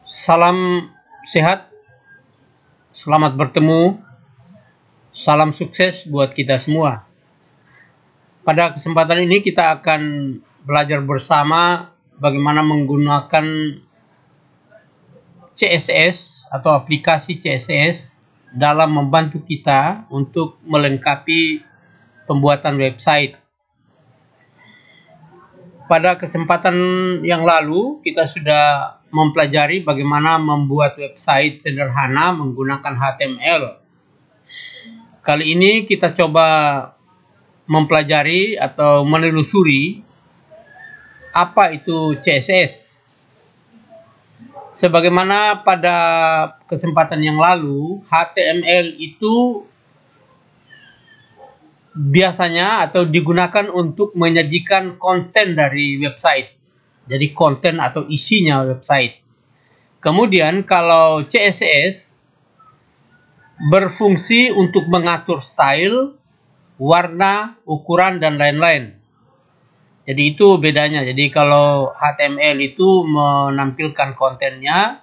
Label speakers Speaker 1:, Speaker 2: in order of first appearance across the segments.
Speaker 1: Salam sehat, selamat bertemu, salam sukses buat kita semua. Pada kesempatan ini kita akan belajar bersama bagaimana menggunakan CSS atau aplikasi CSS dalam membantu kita untuk melengkapi pembuatan website. Pada kesempatan yang lalu kita sudah mempelajari bagaimana membuat website sederhana menggunakan HTML. Kali ini kita coba mempelajari atau menelusuri apa itu CSS. Sebagaimana pada kesempatan yang lalu, HTML itu biasanya atau digunakan untuk menyajikan konten dari website. Jadi konten atau isinya website. Kemudian kalau CSS berfungsi untuk mengatur style, warna, ukuran, dan lain-lain. Jadi itu bedanya. Jadi kalau HTML itu menampilkan kontennya,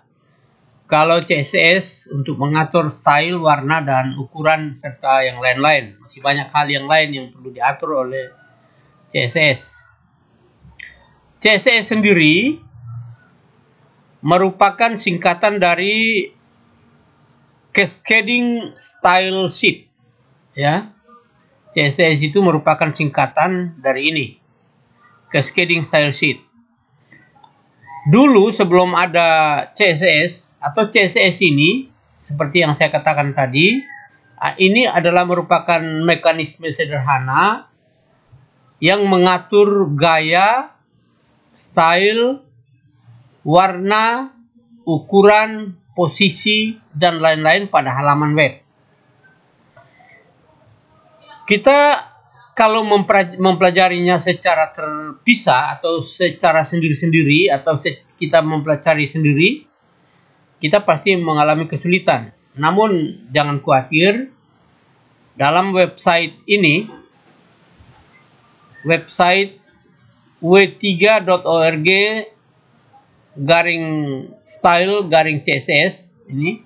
Speaker 1: kalau CSS untuk mengatur style, warna, dan ukuran, serta yang lain-lain. Masih banyak hal yang lain yang perlu diatur oleh CSS. CSS sendiri merupakan singkatan dari Cascading Style Sheet. Ya, CSS itu merupakan singkatan dari ini, Cascading Style Sheet. Dulu sebelum ada CSS atau CSS ini, seperti yang saya katakan tadi, ini adalah merupakan mekanisme sederhana yang mengatur gaya, style, warna, ukuran, posisi, dan lain-lain pada halaman web. Kita kalau mempelajarinya secara terpisah atau secara sendiri-sendiri atau kita mempelajari sendiri, kita pasti mengalami kesulitan. Namun jangan khawatir, dalam website ini, website w3.org /style/CSS ini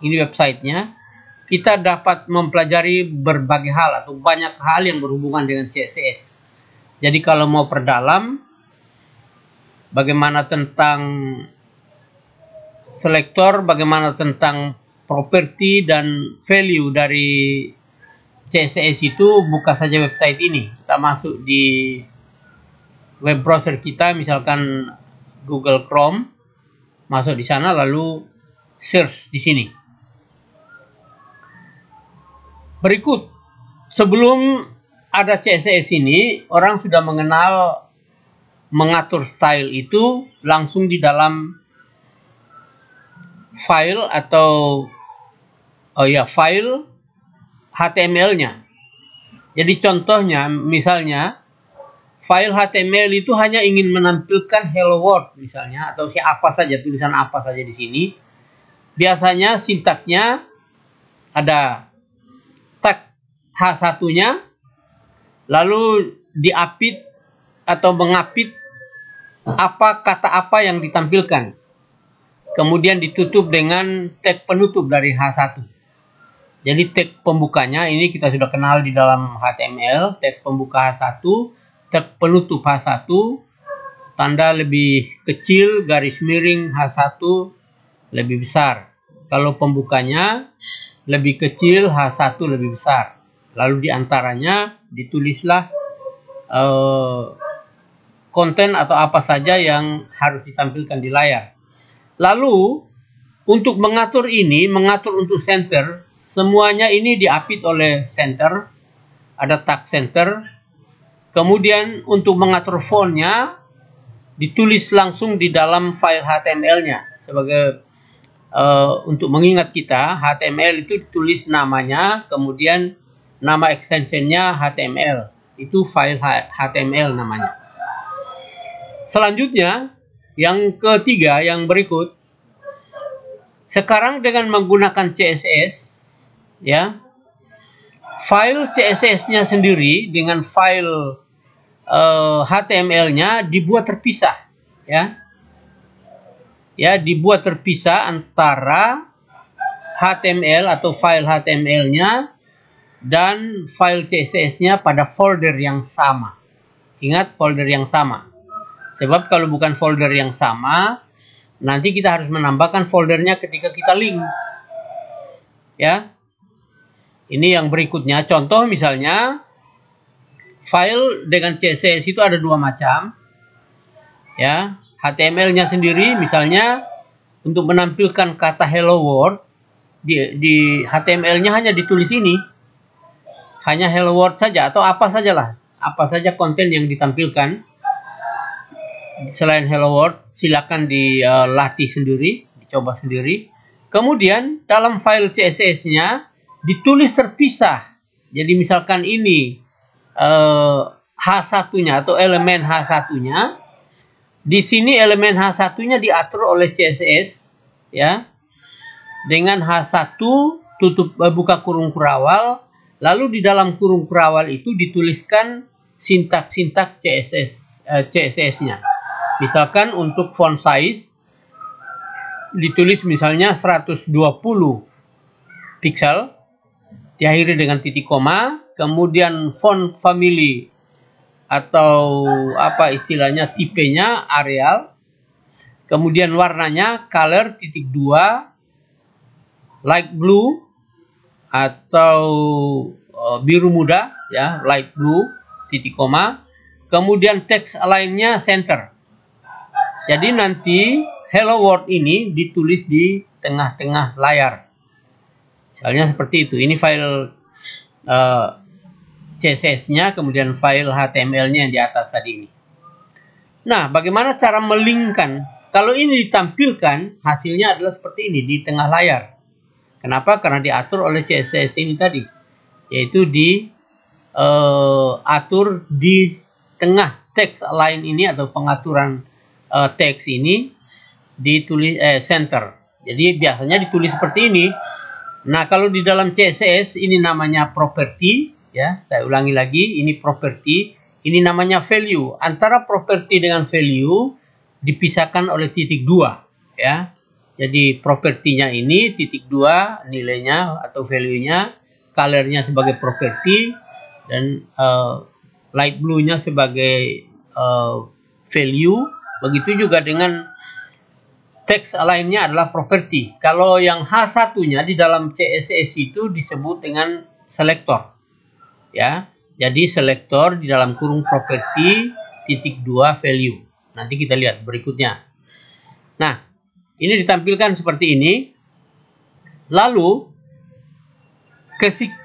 Speaker 1: websitenya. Kita dapat mempelajari berbagai hal atau banyak hal yang berhubungan dengan CSS. Jadi kalau mau perdalam, bagaimana tentang selektor, bagaimana tentang properti dan value dari CSS itu, buka saja website ini. Kita masuk di web browser kita, misalkan Google Chrome, masuk di sana lalu search di sini. Berikut, sebelum ada CSS ini, orang sudah mengenal mengatur style itu langsung di dalam file atau file HTML-nya. Jadi contohnya, misalnya file HTML itu hanya ingin menampilkan hello world misalnya, atau apa saja, tulisan apa saja di sini. Biasanya sintaknya ada tag H1-nya, lalu diapit atau mengapit kata apa yang ditampilkan. Kemudian ditutup dengan tag penutup dari H1. Jadi tag pembukanya ini kita sudah kenal di dalam HTML, tag pembuka H1, tag penutup H1, tanda lebih kecil, garis miring H1 lebih besar. Kalau pembukanya lebih kecil, H1 lebih besar. Lalu diantaranya ditulislah konten atau apa saja yang harus ditampilkan di layar. Lalu untuk mengatur ini, mengatur untuk center, semuanya ini diapit oleh center, ada tag center. Kemudian untuk mengatur fontnya ditulis langsung di dalam file HTML-nya. Sebagai untuk mengingat kita, HTML itu ditulis namanya, kemudian nama extensionnya HTML. Itu file HTML namanya. Selanjutnya, yang ketiga, yang berikut. Sekarang dengan menggunakan CSS, ya, file CSS-nya sendiri dengan file HTML-nya dibuat terpisah, ya. ya dibuat terpisah antara HTML atau file HTML-nya dan file CSS-nya pada folder yang sama. Ingat, folder yang sama. Sebab kalau bukan folder yang sama, nanti kita harus menambahkan foldernya ketika kita link. Ya. Ini yang berikutnya. Contoh misalnya, file dengan CSS itu ada dua macam. Ya, HTML-nya sendiri misalnya untuk menampilkan kata hello world di HTML-nya hanya ditulis ini. Hanya hello world saja atau apa sajalah. Apa saja konten yang ditampilkan selain hello world, silakan dilatih sendiri, dicoba sendiri. Kemudian dalam file CSS-nya ditulis terpisah. Jadi misalkan ini H1-nya atau elemen H1-nya. Di sini elemen H1-nya diatur oleh CSS, ya. Dengan H1 tutup buka kurung kurawal, lalu di dalam kurung kurawal itu dituliskan sintak-sintak CSS-nya. Misalkan untuk font size ditulis misalnya 120 pixel, diakhiri dengan titik koma, kemudian font family atau apa istilahnya tipenya Arial, kemudian warnanya color titik 2 light blue atau biru muda, ya, light blue titik koma, kemudian teks align-nya center. Jadi nanti hello world ini ditulis di tengah-tengah layar, misalnya seperti itu. Ini file CSS-nya, kemudian file HTML-nya yang di atas tadi ini. Nah, bagaimana cara melingkan? Kalau ini ditampilkan, hasilnya adalah seperti ini di tengah layar. Kenapa? Karena diatur oleh CSS ini tadi, yaitu diatur di tengah teks align ini atau pengaturan teks ini ditulis center. Jadi biasanya ditulis seperti ini. Nah, kalau di dalam CSS ini namanya property, ya. Saya ulangi lagi, ini property, ini namanya value. Antara property dengan value dipisahkan oleh titik 2, ya. Jadi propertinya ini titik 2 nilainya atau value-nya, color-nya sebagai property dan light blue-nya sebagai value. Begitu juga dengan teks align-nya adalah property. Kalau yang H1-nya di dalam CSS itu disebut dengan selector. Ya. Jadi selector di dalam kurung property titik 2 value. Nanti kita lihat berikutnya. Nah, ini ditampilkan seperti ini. Lalu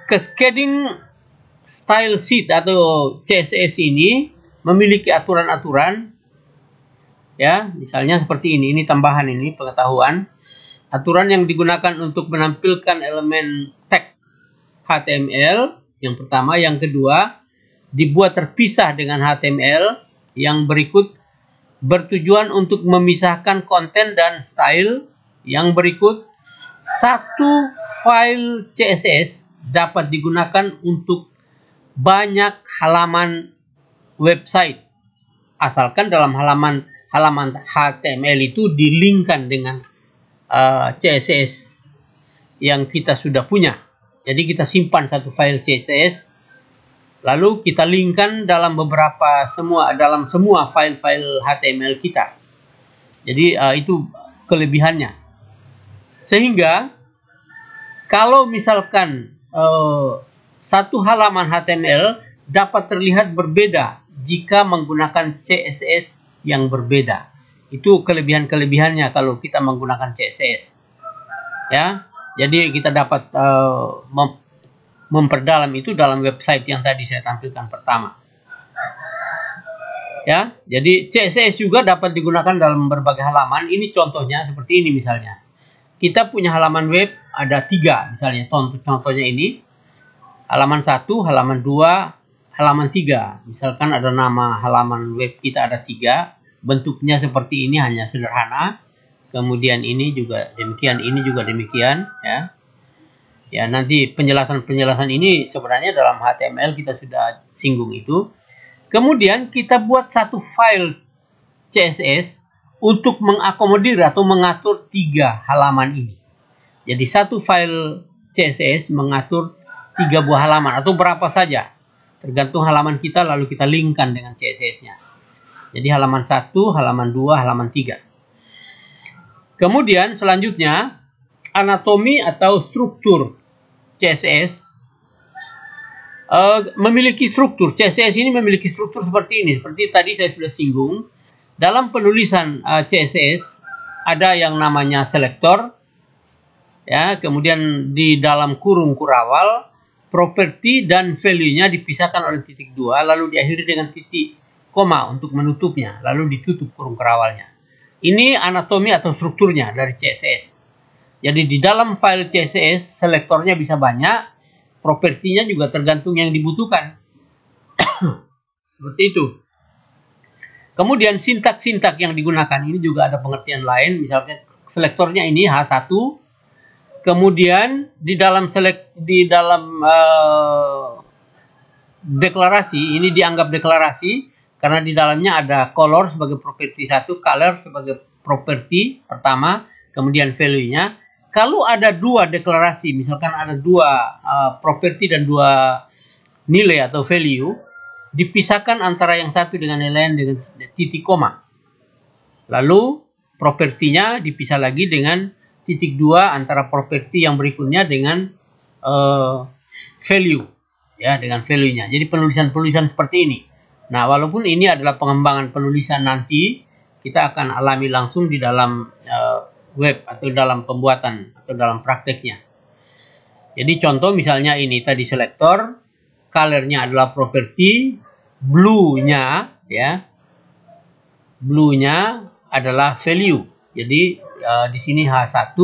Speaker 1: cascading style sheet atau CSS ini memiliki aturan-aturan. Ya, misalnya seperti ini tambahan, ini pengetahuan. Aturan yang digunakan untuk menampilkan elemen tag HTML, yang pertama. Yang kedua, dibuat terpisah dengan HTML. Yang berikut, bertujuan untuk memisahkan konten dan style. Yang berikut, satu file CSS dapat digunakan untuk banyak halaman website, asalkan dalam halaman HTML itu dilingkan dengan CSS yang kita sudah punya. Jadi kita simpan satu file CSS, lalu kita linkkan dalam dalam semua file-file HTML kita. Jadi itu kelebihannya. Sehingga kalau misalkan satu halaman HTML dapat terlihat berbeda jika menggunakan CSS yang berbeda. Itu kelebihan-kelebihannya kalau kita menggunakan CSS. Ya, jadi kita dapat memperdalam itu dalam website yang tadi saya tampilkan pertama. Ya, jadi CSS juga dapat digunakan dalam berbagai halaman. Ini contohnya seperti ini misalnya. Kita punya halaman web ada 3 misalnya. Contohnya ini. Halaman 1, halaman 2, halaman 3. Misalkan ada nama halaman web kita ada 3. Bentuknya seperti ini, hanya sederhana. Kemudian ini juga demikian, ini juga demikian, ya. Ya, nanti penjelasan-penjelasan ini sebenarnya dalam HTML kita sudah singgung itu. Kemudian kita buat satu file CSS untuk mengakomodir atau mengatur 3 halaman ini. Jadi satu file CSS mengatur 3 buah halaman atau berapa saja, tergantung halaman kita, lalu kita linkkan dengan CSS-nya. Jadi halaman 1, halaman 2, halaman 3. Kemudian selanjutnya anatomi atau struktur CSS memiliki struktur. CSS ini memiliki struktur seperti ini. Seperti tadi saya sudah singgung, dalam penulisan CSS ada yang namanya selektor, ya, kemudian di dalam kurung kurawal properti dan value-nya dipisahkan oleh titik 2, lalu diakhiri dengan titik koma untuk menutupnya, lalu ditutup kurung kurawalnya. Ini anatomi atau strukturnya dari CSS. Jadi di dalam file CSS selektornya bisa banyak, propertinya juga tergantung yang dibutuhkan. Seperti itu. Kemudian sintak-sintak yang digunakan ini juga ada pengertian lain. Misalnya selektornya ini H1. Kemudian di dalam deklarasi ini dianggap deklarasi karena di dalamnya ada color sebagai properti 1, color sebagai properti pertama, kemudian value-nya. Kalau ada 2 deklarasi, misalkan ada 2 properti dan 2 nilai atau value, dipisahkan antara yang satu dengan yang lain dengan titik koma. Lalu propertinya dipisah lagi dengan titik 2 antara properti yang berikutnya dengan value, ya, dengan value-nya. Jadi penulisan-penulisan seperti ini. Nah, walaupun ini adalah pengembangan penulisan nanti, kita akan alami langsung di dalam web atau dalam pembuatan atau dalam prakteknya. Jadi contoh misalnya ini tadi selektor, color-nya adalah properti, blue-nya, ya, blue-nya adalah value. Jadi di sini H1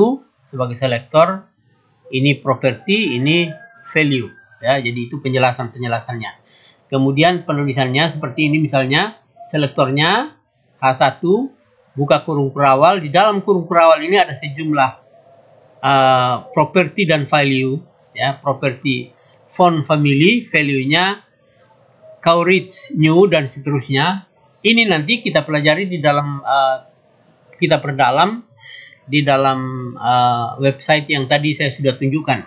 Speaker 1: sebagai selektor, ini properti, ini value, ya. Jadi itu penjelasannya. Kemudian penulisannya seperti ini, misalnya selektornya H1, buka kurung kurawal. Di dalam kurung kurawal ini ada sejumlah properti dan value, ya, properti font family, value-nya coverage new dan seterusnya. Ini nanti kita pelajari di dalam kita perdalam di dalam website yang tadi saya sudah tunjukkan.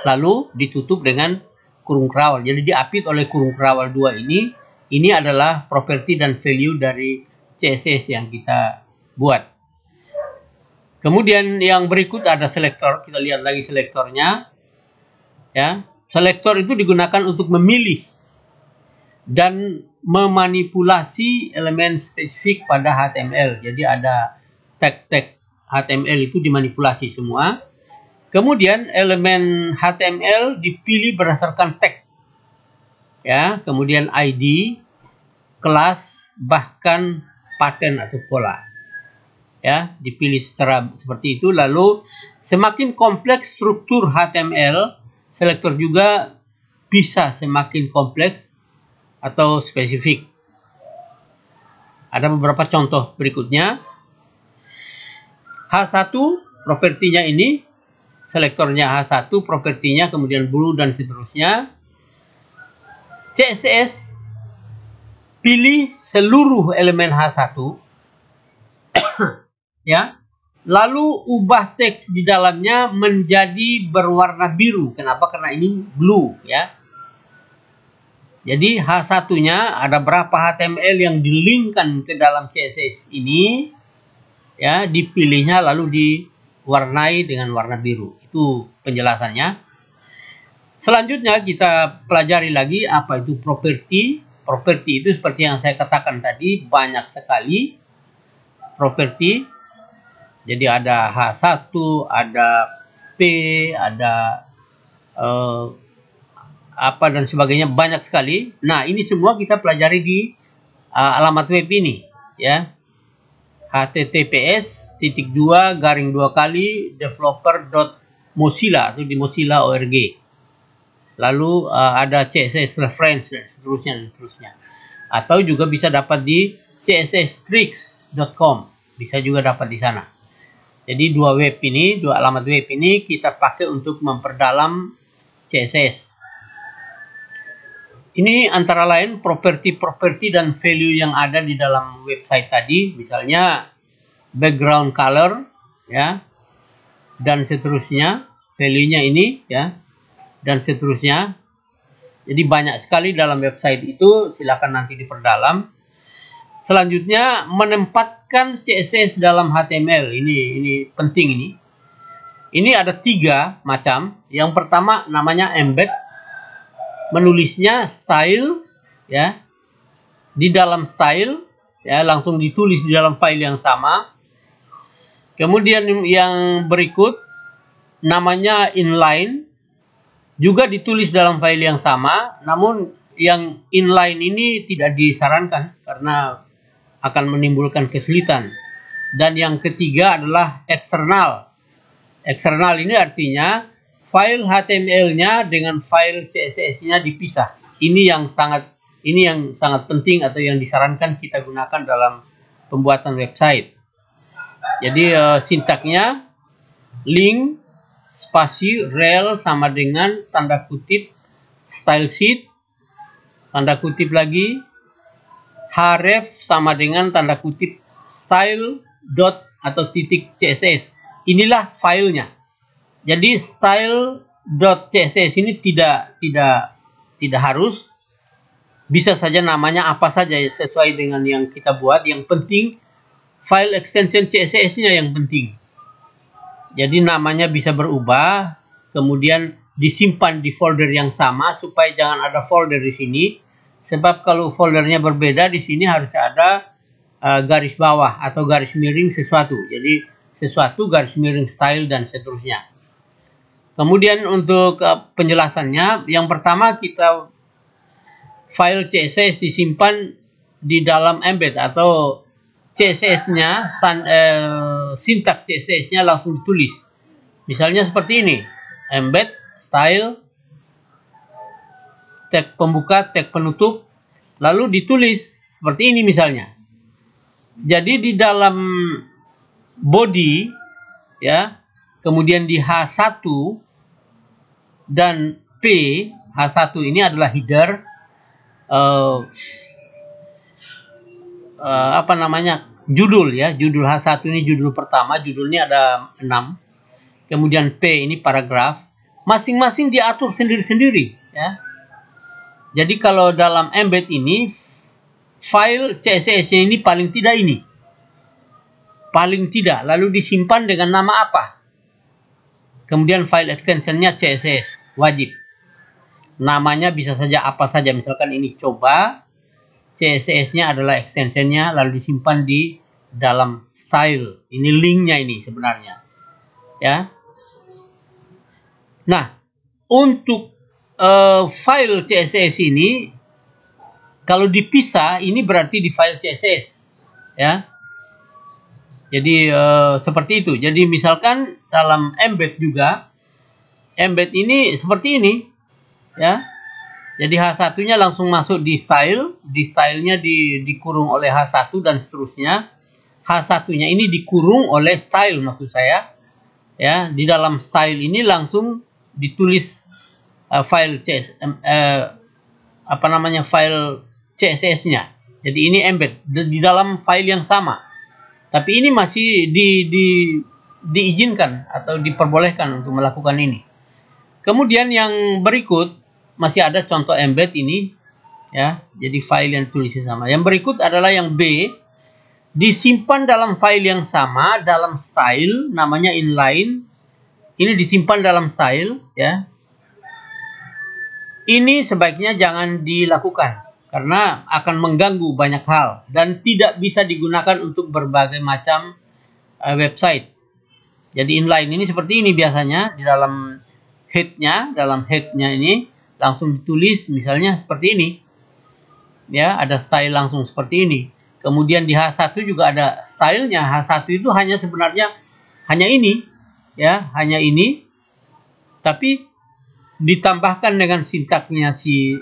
Speaker 1: Lalu ditutup dengan kurung kurawal. Jadi diapit oleh kurung kurawal 2 ini. Ini adalah properti dan value dari CSS yang kita buat. Kemudian yang berikut ada selektor. Kita lihat lagi selektornya. Ya, selektor itu digunakan untuk memilih dan memanipulasi elemen spesifik pada HTML. Jadi ada tag-tag HTML itu dimanipulasi semua. Kemudian elemen HTML dipilih berdasarkan tag. Ya, kemudian ID, kelas, bahkan pattern atau pola. Ya, dipilih secara seperti itu. Lalu semakin kompleks struktur HTML, selektor juga bisa semakin kompleks atau spesifik. Ada beberapa contoh berikutnya. H1 propertinya ini, selektornya H1, propertinya kemudian blue dan seterusnya. CSS pilih seluruh elemen H1, ya, lalu ubah teks di dalamnya menjadi berwarna biru. Kenapa? Karena ini blue, ya. Jadi H1-nya ada berapa HTML yang dilinkkan ke dalam CSS ini, ya, dipilihnya lalu diwarnai dengan warna biru. Itu penjelasannya. Selanjutnya kita pelajari lagi apa itu properti. Properti itu seperti yang saya katakan tadi, banyak sekali properti. Jadi ada H1, ada P, ada apa dan sebagainya, banyak sekali. Nah, ini semua kita pelajari di alamat web ini, ya. https://developer.mozilla atau di Mozilla org. Lalu ada CSS reference dan seterusnya. Atau juga bisa dapat di csstricks.com. Bisa juga dapat di sana. Jadi dua alamat web ini kita pakai untuk memperdalam CSS. Ini antara lain properti-properti dan value yang ada di dalam website tadi, misalnya background color, ya, dan seterusnya, value-nya ini, ya, dan seterusnya. Jadi banyak sekali dalam website itu, silakan nanti diperdalam. Selanjutnya, menempatkan CSS dalam HTML. Ini penting ini. Ini ada 3 macam. Yang pertama namanya embed. Menulisnya style, ya, di dalam style, ya, langsung ditulis di dalam file yang sama. Kemudian yang berikut namanya inline, juga ditulis dalam file yang sama, namun yang inline ini tidak disarankan karena akan menimbulkan kesulitan. Dan yang ketiga adalah eksternal. Eksternal ini artinya file HTML-nya dengan file CSS-nya dipisah. Ini yang sangat penting atau yang disarankan kita gunakan dalam pembuatan website. Jadi sintaknya link spasi rel sama dengan tanda kutip style sheet, tanda kutip lagi href sama dengan tanda kutip style dot atau titik CSS. Inilah filenya. Jadi style.css ini tidak harus, bisa saja namanya apa saja sesuai dengan yang kita buat. Yang penting file extension CSS-nya yang penting. Jadi namanya bisa berubah, kemudian disimpan di folder yang sama supaya jangan ada folder di sini. Sebab kalau foldernya berbeda di sini harus ada garis bawah atau garis miring sesuatu. Jadi sesuatu garis miring style dan seterusnya. Kemudian untuk penjelasannya, yang pertama kita file CSS disimpan di dalam embed atau CSS-nya, sintak CSS-nya langsung ditulis. Misalnya seperti ini, embed, style, tag pembuka, tag penutup, lalu ditulis seperti ini misalnya. Jadi di dalam body, ya, kemudian di H1 dan P, H1 ini adalah header, judul, ya, judul H1 ini judul pertama, judulnya ada 6. Kemudian P ini paragraf, masing-masing diatur sendiri-sendiri, ya. Jadi kalau dalam embed ini file CSS-nya ini paling tidak ini. Paling tidak, lalu disimpan dengan nama apa? Kemudian file extensionnya CSS, wajib. Namanya bisa saja apa saja, misalkan ini coba, CSS-nya adalah extensionnya, lalu disimpan di dalam style. Ini linknya ini sebenarnya, ya. Nah, untuk file CSS ini, kalau dipisah, ini berarti di file CSS, ya. Jadi seperti itu. Jadi misalkan dalam embed juga, embed ini seperti ini, ya. Jadi H1-nya langsung masuk di style, di stylenya dikurung oleh H1 dan seterusnya. H1-nya ini dikurung oleh style maksud saya, ya. Di dalam style ini langsung ditulis file file CSS-nya. Jadi ini embed di dalam file yang sama. Tapi ini masih diizinkan atau diperbolehkan untuk melakukan ini. Kemudian yang berikut masih ada contoh embed ini, ya. Jadi file yang tulisnya sama. Yang berikut adalah yang B, disimpan dalam file yang sama dalam style, namanya inline. Ini disimpan dalam style, ya. Ini sebaiknya jangan dilakukan karena akan mengganggu banyak hal dan tidak bisa digunakan untuk berbagai macam website. Jadi inline ini seperti ini biasanya di dalam headnya ini langsung ditulis misalnya seperti ini, ya, ada style langsung seperti ini. Kemudian di H1 juga ada stylenya. H1 itu sebenarnya hanya ini, ya, hanya ini, tapi ditambahkan dengan sintaknya si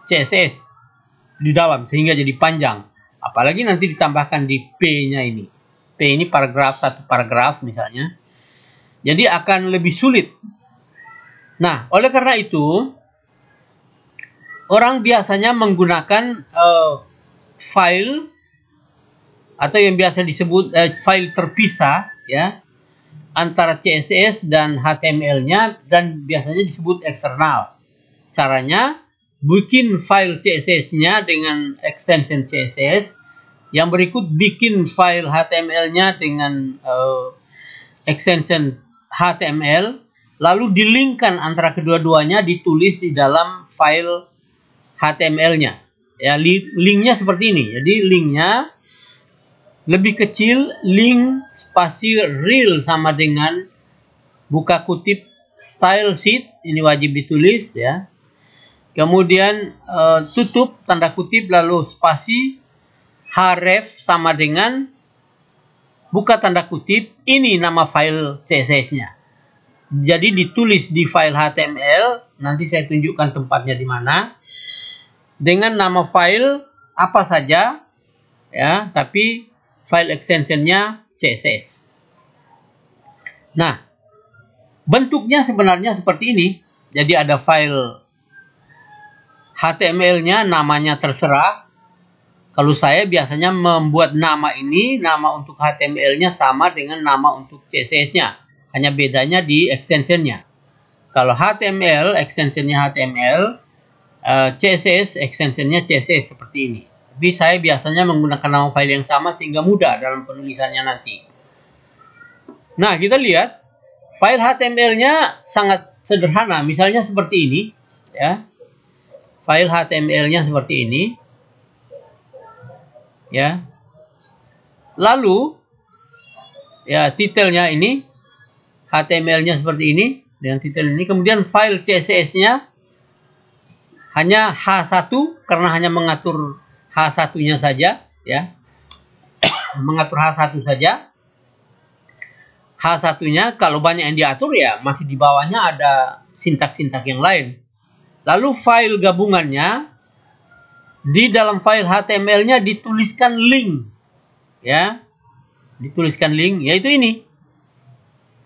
Speaker 1: CSS di dalam sehingga jadi panjang. Apalagi nanti ditambahkan di P-nya ini. P ini paragraf, satu paragraf misalnya. Jadi akan lebih sulit. Nah, oleh karena itu orang biasanya menggunakan file atau yang biasa disebut file terpisah ya antara CSS dan HTML-nya, dan biasanya disebut eksternal. Caranya bikin file CSS-nya dengan extension CSS, yang berikut bikin file HTML-nya dengan extension HTML, lalu dilingkan antara kedua-duanya, ditulis di dalam file HTML-nya. Ya, linknya seperti ini. Jadi linknya lebih kecil, link spasi real sama dengan buka kutip style sheet, ini wajib ditulis ya. Kemudian tutup tanda kutip lalu spasi href sama dengan buka tanda kutip, ini nama file CSS-nya. Jadi ditulis di file HTML, nanti saya tunjukkan tempatnya di mana, dengan nama file apa saja ya, tapi file extensionnya CSS. Nah, bentuknya sebenarnya seperti ini. Jadi ada file HTML-nya, namanya terserah. Kalau saya biasanya membuat nama ini, nama untuk HTML-nya sama dengan nama untuk CSS-nya. Hanya bedanya di extensionnya. Kalau HTML, extensionnya HTML, CSS, extensionnya CSS seperti ini. Tapi saya biasanya menggunakan nama file yang sama sehingga mudah dalam penulisannya nanti. Nah, kita lihat file HTML-nya sangat sederhana. Misalnya seperti ini, ya. File HTML-nya seperti ini, ya. Lalu, ya titelnya ini, HTML-nya seperti ini dengan titel ini. Kemudian file CSS-nya hanya H1 karena hanya mengatur H1-nya saja, ya. Mengatur H1 saja. H1-nya kalau banyak yang diatur ya masih di bawahnya ada sintak-sintak yang lain. Lalu file gabungannya, di dalam file HTML-nya dituliskan link, ya. Dituliskan link, yaitu ini.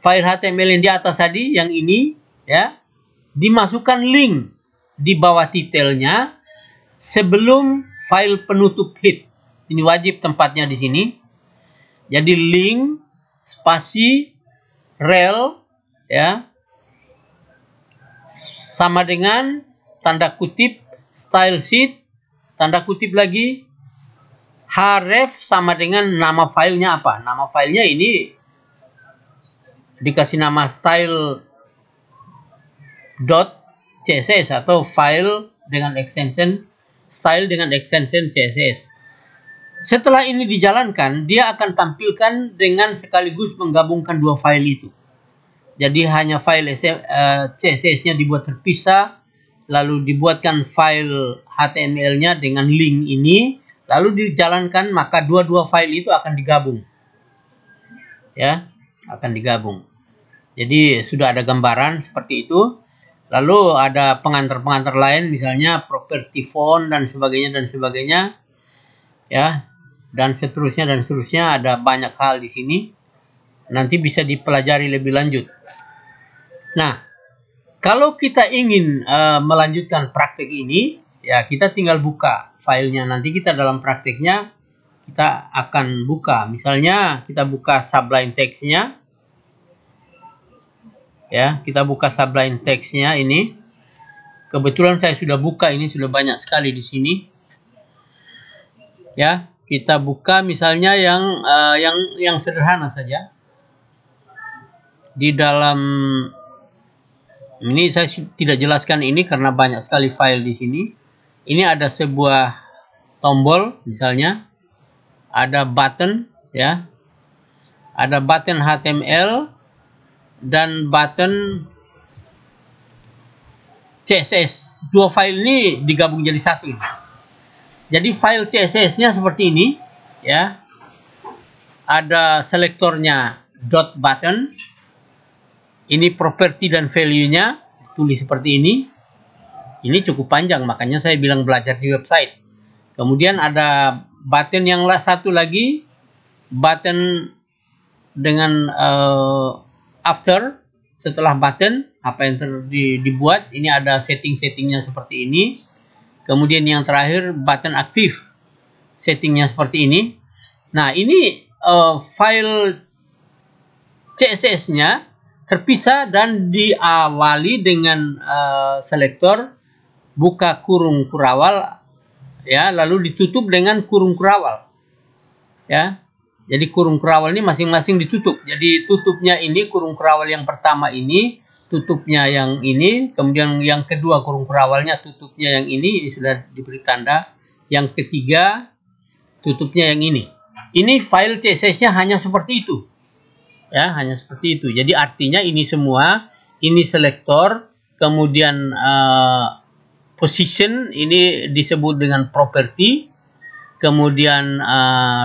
Speaker 1: File HTML yang di atas tadi, yang ini, ya. Dimasukkan link di bawah titelnya sebelum file penutup head. Ini wajib tempatnya di sini. Jadi link spasi rel ya sama dengan tanda kutip style sheet, tanda kutip lagi href sama dengan nama filenya apa. Nama filenya ini dikasih nama style.css atau file dengan extension style dengan extension CSS. Setelah ini dijalankan, dia akan tampilkan dengan sekaligus menggabungkan dua file itu. Jadi hanya file CSS-nya dibuat terpisah, lalu dibuatkan file HTML-nya dengan link ini, lalu dijalankan, maka dua-dua file itu akan digabung. Ya, akan digabung. Jadi sudah ada gambaran seperti itu. Lalu ada pengantar-pengantar lain, misalnya property font dan sebagainya, ya, dan seterusnya ada banyak hal di sini. Nanti bisa dipelajari lebih lanjut. Nah, kalau kita ingin melanjutkan praktek ini, ya kita tinggal buka filenya. Nanti kita dalam prakteknya kita akan buka. Misalnya kita buka Sublime Text-nya. Ya, kita buka Sublime Text-nya ini. Kebetulan saya sudah buka ini, sudah banyak sekali di sini. Ya, kita buka misalnya yang sederhana saja. Di dalam ini saya tidak jelaskan ini karena banyak sekali file di sini. Ini ada sebuah tombol misalnya, ada button ya. Ada button HTML dan button CSS. Dua file ini digabung jadi satu. Jadi file CSS-nya seperti ini ya. Ada selektornya dot button. Ini properti dan value-nya tulis seperti ini. Ini cukup panjang, makanya saya bilang belajar di website. Kemudian ada button yang satu lagi, button dengan after, setelah button apa yang dibuat. Ini ada setting-settingnya seperti ini. Kemudian yang terakhir button aktif. Settingnya seperti ini. Nah, ini file CSS-nya terpisah dan diawali dengan selektor buka kurung kurawal, ya, lalu ditutup dengan kurung kurawal, ya. Jadi kurung kurawal ini masing-masing ditutup. Jadi tutupnya ini kurung kurawal yang pertama ini, tutupnya yang ini, kemudian yang kedua kurung kurawalnya tutupnya yang ini sudah diberi tanda. Yang ketiga tutupnya yang ini. Ini file CSS-nya hanya seperti itu. Ya, hanya seperti itu. Jadi artinya ini semua, ini selektor, kemudian position ini disebut dengan property, kemudian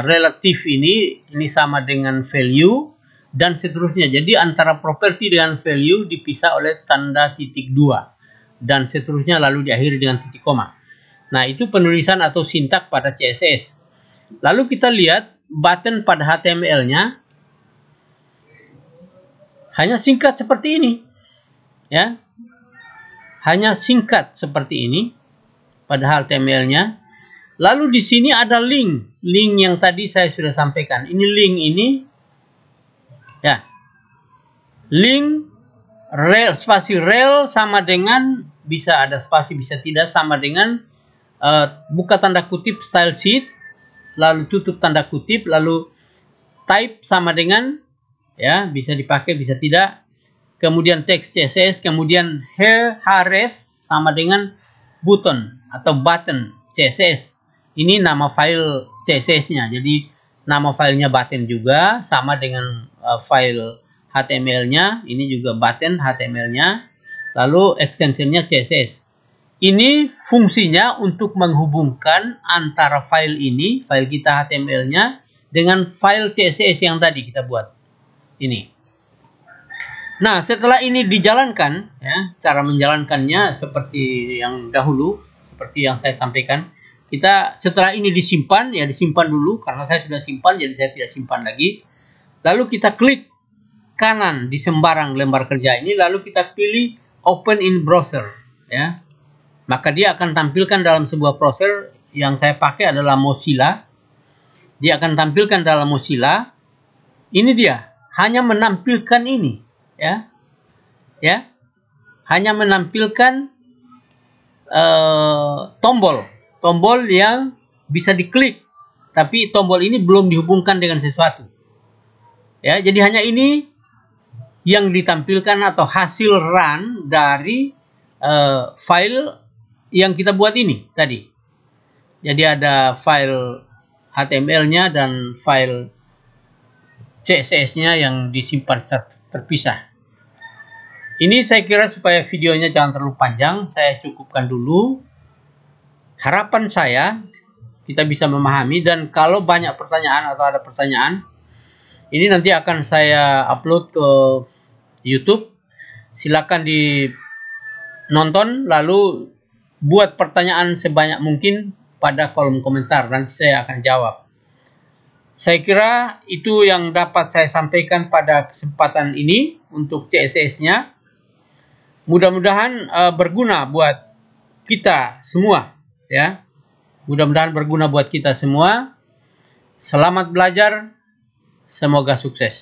Speaker 1: relative ini sama dengan value, dan seterusnya. Jadi antara property dengan value dipisah oleh tanda titik 2 dan seterusnya, lalu diakhiri dengan titik koma. Nah, itu penulisan atau sintak pada CSS. Lalu kita lihat button pada HTML-nya hanya singkat seperti ini, ya. Hanya singkat seperti ini pada HTML-nya. Lalu di sini ada link yang tadi saya sudah sampaikan. Ini link ini, ya. Link rel, spasi rel sama dengan, bisa ada spasi bisa tidak, sama dengan buka tanda kutip style sheet, lalu tutup tanda kutip, lalu type sama dengan, ya, bisa dipakai bisa tidak, kemudian teks CSS, kemudian href sama dengan button atau button CSS. Ini nama file CSS-nya. Jadi nama filenya button juga sama dengan file HTML-nya. Ini juga button HTML-nya. Lalu extensionnya CSS. Ini fungsinya untuk menghubungkan antara file ini, file kita HTML-nya, dengan file CSS yang tadi kita buat. Ini. Nah, setelah ini dijalankan, ya, cara menjalankannya seperti yang dahulu, seperti yang saya sampaikan. Kita setelah ini disimpan, ya disimpan dulu, karena saya sudah simpan, jadi saya tidak simpan lagi. Lalu kita klik kanan di sembarang lembar kerja ini, lalu kita pilih Open in Browser, ya. Maka dia akan tampilkan dalam sebuah browser. Yang saya pakai adalah Mozilla. Dia akan tampilkan dalam Mozilla. Ini dia, hanya menampilkan ini, ya, ya, hanya menampilkan tombol yang bisa diklik, tapi tombol ini belum dihubungkan dengan sesuatu, ya. Jadi hanya ini yang ditampilkan atau hasil run dari file yang kita buat ini tadi. Jadi ada file HTML-nya dan file CSS-nya yang disimpan terpisah. Ini saya kira supaya videonya jangan terlalu panjang, saya cukupkan dulu. Harapan saya kita bisa memahami, dan kalau banyak pertanyaan atau ada pertanyaan, ini nanti akan saya upload ke YouTube. Silakan dinonton, lalu buat pertanyaan sebanyak mungkin pada kolom komentar, nanti saya akan jawab. Saya kira itu yang dapat saya sampaikan pada kesempatan ini untuk CSS-nya. Mudah-mudahan berguna buat kita semua, ya. Mudah-mudahan berguna buat kita semua. Selamat belajar, semoga sukses.